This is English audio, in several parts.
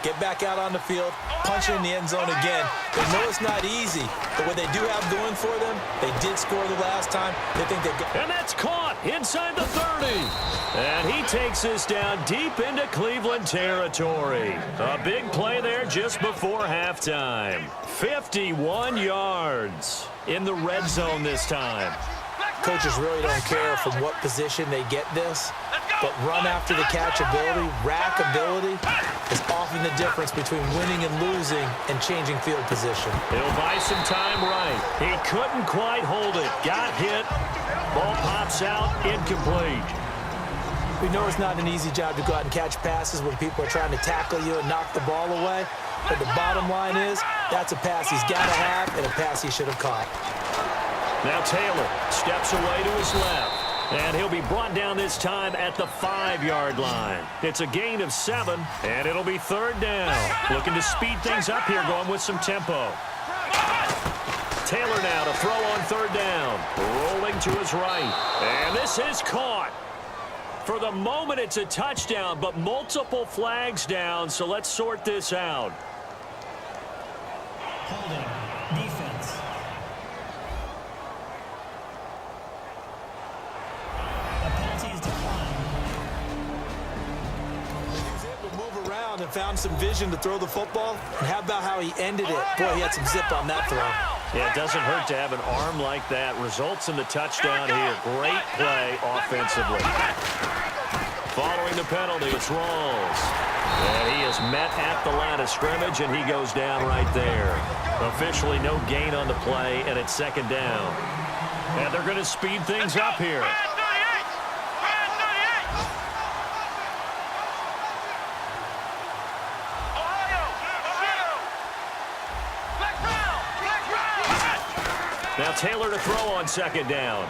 get back out on the field, punch it in the end zone again. They know it's not easy, but what they do have going for them, they did score the last time. They think they've got... And that's caught inside the 30. And he takes this down deep into Cleveland territory. A big play there just before halftime. 51 yards in the red zone this time. Coaches really don't care from what position they get this, but run after the catch ability, rack ability, is often the difference between winning and losing and changing field position. He'll buy some time right. He couldn't quite hold it. Got hit. Ball pops out, incomplete. We know it's not an easy job to go out and catch passes when people are trying to tackle you and knock the ball away, but the bottom line is that's a pass he's got to have and a pass he should have caught. Now Taylor steps away to his left, and he'll be brought down this time at the 5-yard line. It's a gain of 7, and it'll be 3rd down. Looking to speed things up here, going with some tempo. Taylor now to throw on 3rd down, rolling to his right, and this is caught. For the moment, it's a touchdown, but multiple flags down, so let's sort this out. Holding, defense. A penalty is declined. He was able to move around and found some vision to throw the football. And how about how he ended it? Boy, he had some zip on that throw. Yeah, it doesn't hurt to have an arm like that. Results in the touchdown here. Great play offensively. Following the penalty, it's Rawls. And he is met at the line of scrimmage, and he goes down right there. Officially no gain on the play, and it's 2nd down. And they're going to speed things up here. Now Taylor to throw on 2nd down.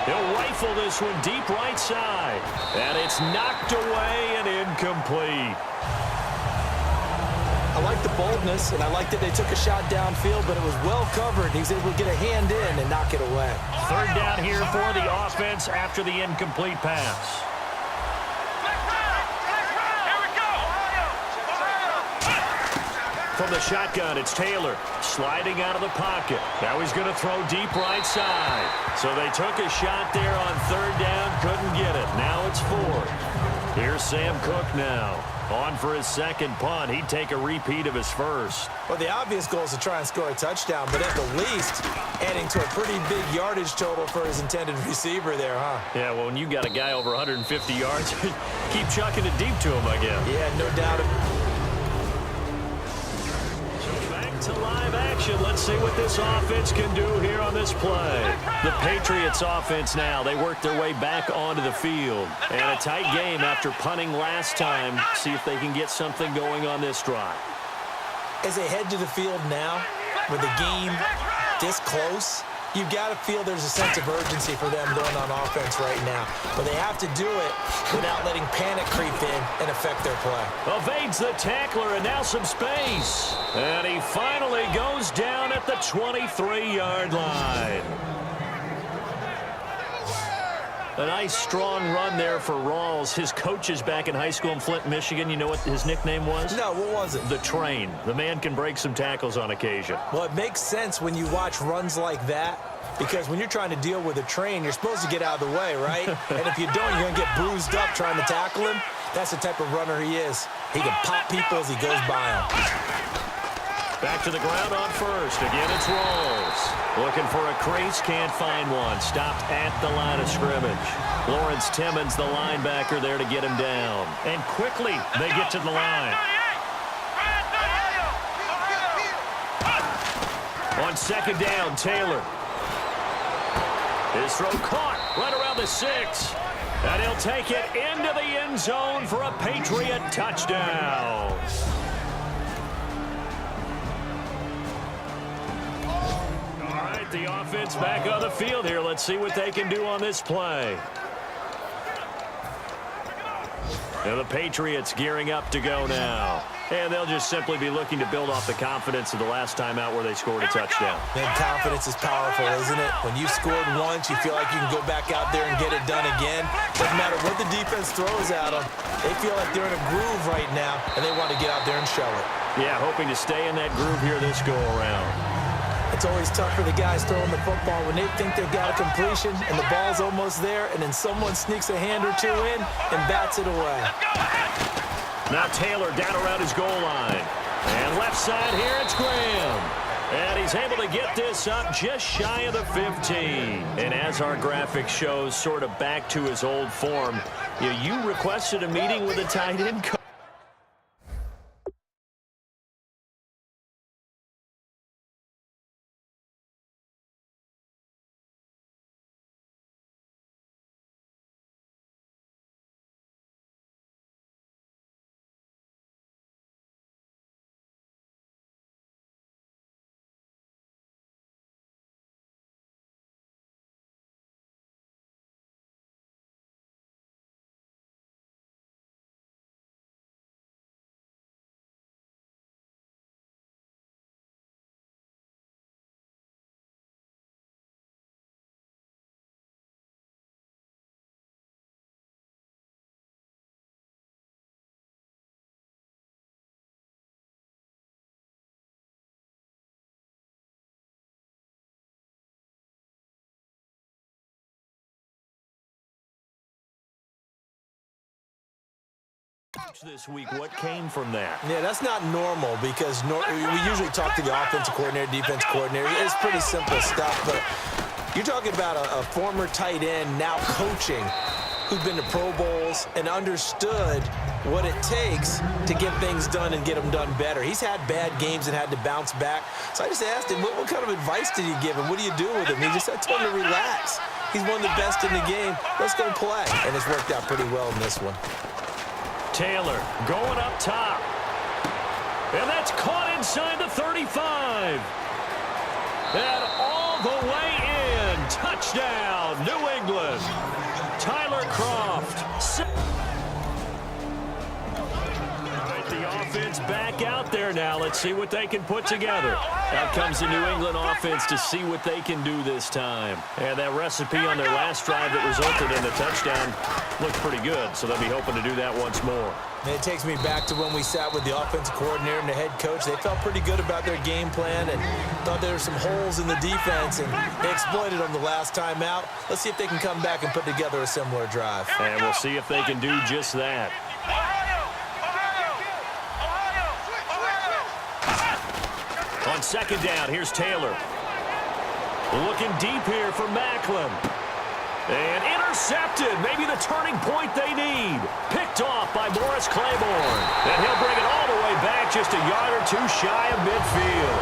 He'll rifle this one deep right side. And it's knocked away and incomplete. I like the boldness, and I like that they took a shot downfield, but it was well covered. He was able to get a hand in and knock it away. 3rd down here for the offense after the incomplete pass. From the shotgun, it's Taylor sliding out of the pocket. Now he's going to throw deep right side. So they took a shot there on 3rd down, couldn't get it. Now it's 4th. Here's Sam Cook now. On for his 2nd punt. He'd take a repeat of his first. Well, the obvious goal is to try and score a touchdown, but at the least, adding to a pretty big yardage total for his intended receiver there, huh? Yeah, well, when you got a guy over 150 yards, keep chucking it deep to him, I guess. Yeah, no doubt. To live action. Let's see what this offense can do here on this play. The Patriots offense now. They work their way back onto the field. And a tight game after punting last time. See if they can get something going on this drive. As they head to the field now, with the game this close, you've got to feel there's a sense of urgency for them going on offense right now. But they have to do it without letting panic creep in and affect their play. Evades the tackler, and now some space. And he finally goes down at the 23-yard line. A nice, strong run there for Rawls. His coaches back in high school in Flint, Michigan, you know what his nickname was? No, what was it? The Train. The man can break some tackles on occasion. Well, it makes sense when you watch runs like that, because when you're trying to deal with a train, you're supposed to get out of the way, right? And if you don't, you're going to get bruised up trying to tackle him. That's the type of runner he is. He can pop people as he goes by them. Back to the ground on 1st. Again, it's Rawls. Looking for a crease, can't find one. Stopped at the line of scrimmage. Lawrence Timmons, the linebacker, there to get him down. And quickly, they get to the line. On 2nd down, Taylor. His throw caught right around the 6. And he'll take it into the end zone for a Patriot touchdown. The offense back on the field here. Let's see what they can do on this play. And the Patriots gearing up to go now. And they'll just simply be looking to build off the confidence of the last time out where they scored a touchdown. And confidence is powerful, isn't it? When you scored once, you feel like you can go back out there and get it done again. Doesn't matter what the defense throws at them. They feel like they're in a groove right now, and they want to get out there and show it. Yeah, hoping to stay in that groove here this go-around. It's always tough for the guys throwing the football when they think they've got a completion and the ball's almost there, and then someone sneaks a hand or two in and bats it away. Now Taylor down around his goal line. And left side here, it's Graham. And he's able to get this up just shy of the 15. And as our graphic shows, sort of back to his old form, you requested a meeting with a tight end coach. This week, what came from that? Yeah, that's not normal because we usually talk to the offensive coordinator, defense coordinator. It's pretty simple stuff, but you're talking about a former tight end now coaching who's been to Pro Bowls and understood what it takes to get things done and get them done better. He's had bad games and had to bounce back. So I just asked him, what kind of advice did you give him? What do you do with him? He just said, I told him to relax. He's one of the best in the game. Let's go play. And it's worked out pretty well in this one. Taylor going up top. And that's caught inside the 35. And all the way in. Touchdown, New England. Tyler Croft. All right, the offense back out there now. Let's see what they can put together. Out comes the New England offense to see what they can do this time. And that recipe on their last drive that resulted in the touchdown looked pretty good, so they'll be hoping to do that once more. And it takes me back to when we sat with the offensive coordinator and the head coach. They felt pretty good about their game plan and thought there were some holes in the defense, and they exploited them the last time out. Let's see if they can come back and put together a similar drive. And we'll see if they can do just that. On second down, here's Taylor. Looking deep here for Macklin. And intercepted. Maybe the turning point they need. Picked off by Morris Claiborne. And he'll bring it all the way back just a yard or two shy of midfield.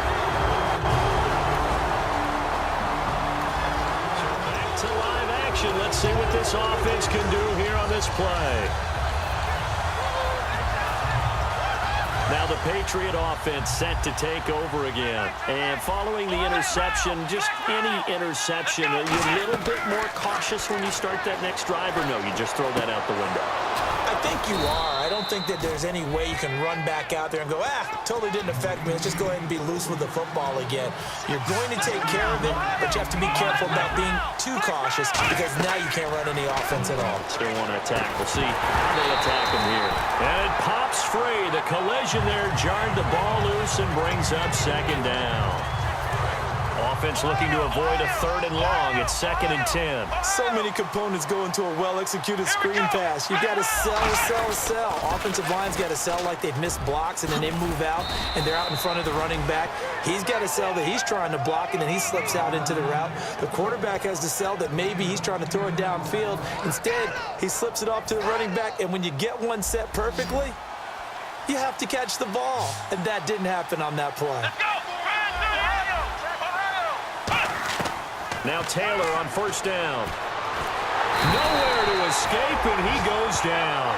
So back to live action. Let's see what this offense can do here on this play. Now the Patriot offense set to take over again. And following the interception, just any interception, are you a little bit more cautious when you start that next drive, or no, you just throw that out the window? I think you are. I don't think that there's any way you can run back out there and go, totally didn't affect me. Let's just go ahead and be loose with the football again. You're going to take care of it, but you have to be careful about being too cautious because now you can't run any offense at all. Still want to attack. We'll see how they attack him here. And it pops free. The collision there jarred the ball loose and brings up second down. Offense looking to avoid a third and long. It's 2nd and 10. So many components go into a well-executed screen pass. You've got to sell. Offensive line's got to sell like they've missed blocks, and then they move out, and they're out in front of the running back. He's got to sell that he's trying to block, and then he slips out into the route. The quarterback has to sell that maybe he's trying to throw it downfield. Instead, he slips it off to the running back, and when you get one set perfectly, you have to catch the ball, and that didn't happen on that play. Now Taylor on first down. Nowhere to escape, and he goes down.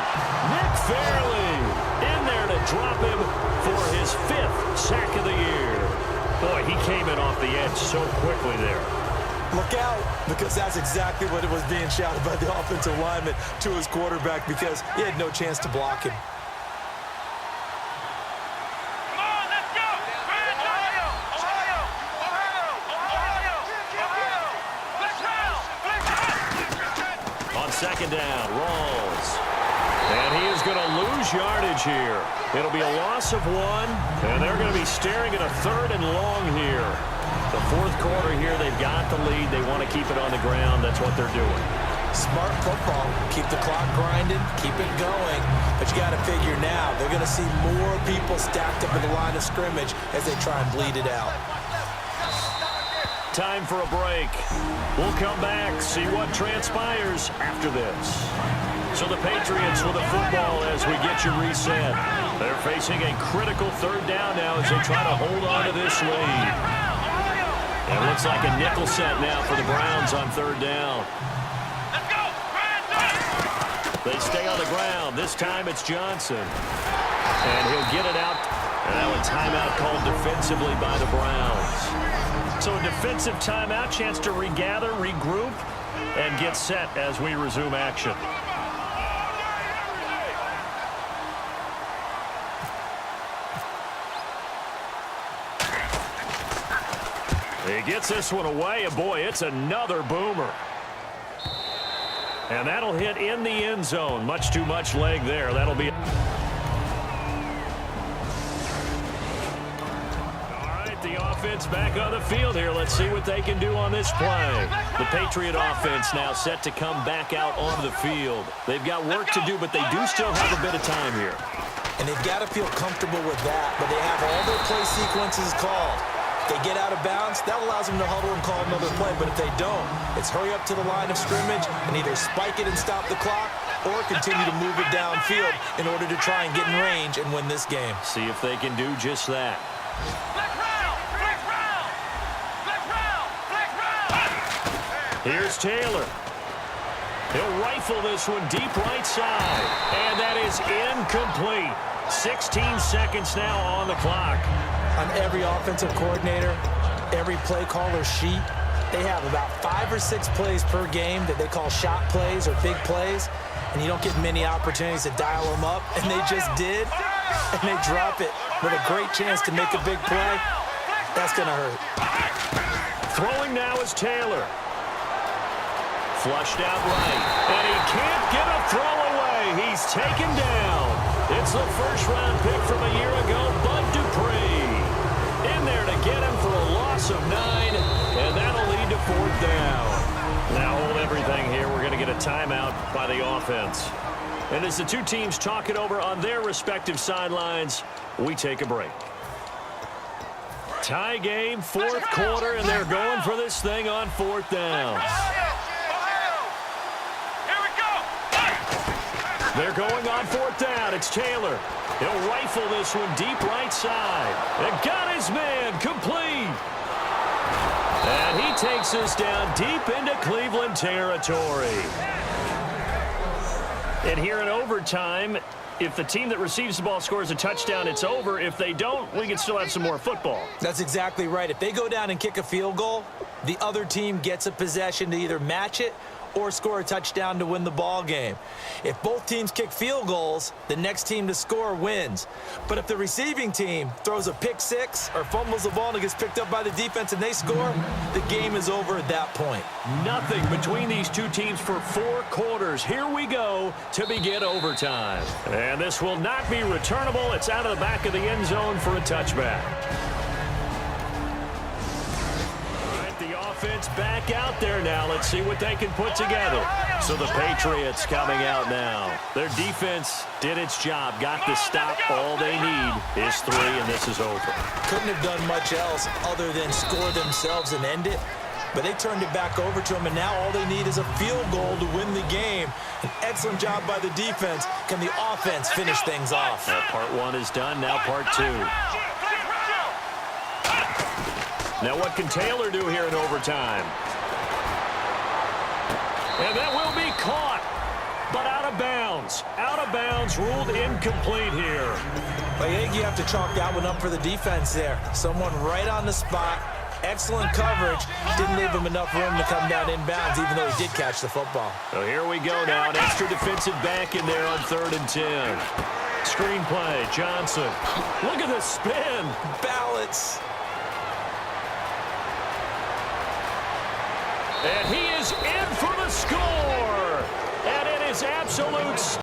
Nick Fairley in there to drop him for his 5th sack of the year. Boy, he came in off the edge so quickly there. Look out, because that's exactly what it was being shouted by the offensive lineman to his quarterback, because he had no chance to block him. On second down, Rawls. And he is going to lose yardage here. It'll be a loss of 1, and they're going to be staring at a 3rd and long here. The 4th quarter here, they've got the lead. They want to keep it on the ground. That's what they're doing. Smart football. Keep the clock grinding, keep it going. But you got to figure now, they're going to see more people stacked up in the line of scrimmage as they try and bleed it out. Time for a break. We'll come back, see what transpires after this. So the Patriots with the football as we get you reset. They're facing a critical 3rd down now as they try to hold on to this lead. It looks like a nickel set now for the Browns on 3rd down. They stay on the ground. This time it's Johnson. And he'll get it out. And now a timeout called defensively by the Browns. So a defensive timeout, chance to regather, regroup, and get set as we resume action. He gets this one away, and boy, it's another boomer. And that'll hit in the end zone. Much too much leg there. That'll be... The offense back on the field here. Let's see what they can do on this play. The Patriot offense now set to come back out onto the field. They've got work to do, but they do still have a bit of time here. And they've got to feel comfortable with that, but they have all their play sequences called. If they get out of bounds, that allows them to huddle and call another play, but if they don't, it's hurry up to the line of scrimmage and either spike it and stop the clock or continue to move it downfield in order to try and get in range and win this game. See if they can do just that. Here's Taylor. He'll rifle this one deep right side. And that is incomplete. 16 seconds now on the clock. On every offensive coordinator, every play caller sheet, they have about 5 or 6 plays per game that they call shot plays or big plays. And you don't get many opportunities to dial them up. And they just did. And they drop it with a great chance to make a big play. That's going to hurt. Throwing now is Taylor. Flushed out right, and he can't get a throw away. He's taken down. It's the first-round pick from a year ago, Bud Dupree. In there to get him for a loss of 9, and that'll lead to 4th down. Now hold everything here. We're going to get a timeout by the offense. And as the two teams talk it over on their respective sidelines, we take a break. Tie game, 4th quarter, and they're going for this thing on 4th down. They're going on 4th down. It's Taylor. He'll rifle this one deep right side. And got his man complete. And he takes us down deep into Cleveland territory. And here in overtime, if the team that receives the ball scores a touchdown, it's over. If they don't, we can still have some more football. That's exactly right. If they go down and kick a field goal, the other team gets a possession to either match it or score a touchdown to win the ball game. If both teams kick field goals, the next team to score wins. But if the receiving team throws a pick 6 or fumbles the ball and it gets picked up by the defense and they score, the game is over at that point. Nothing between these two teams for 4 quarters. Here we go to begin overtime. And this will not be returnable. It's out of the back of the end zone for a touchback. Offense back out there now. Let's see what they can put together. So the Patriots coming out now. Their defense did its job, got the stop. All they need is 3, and this is over. Couldn't have done much else other than score themselves and end it. But they turned it back over to them, and now all they need is a field goal to win the game. An excellent job by the defense. Can the offense finish things off? Part 1 is done. Now part 2. Now what can Taylor do here in overtime? And that will be caught, but out of bounds. Out of bounds, ruled incomplete here. I think you have to chalk that one up for the defense there. Someone right on the spot, Excellent coverage. Didn't leave him enough room to come down inbounds, even though he did catch the football. So here we go now. An extra defensive back in there on 3rd and 10. Screen play, Johnson. Look at the spin. Balance. And he is in for the score. And it is absolute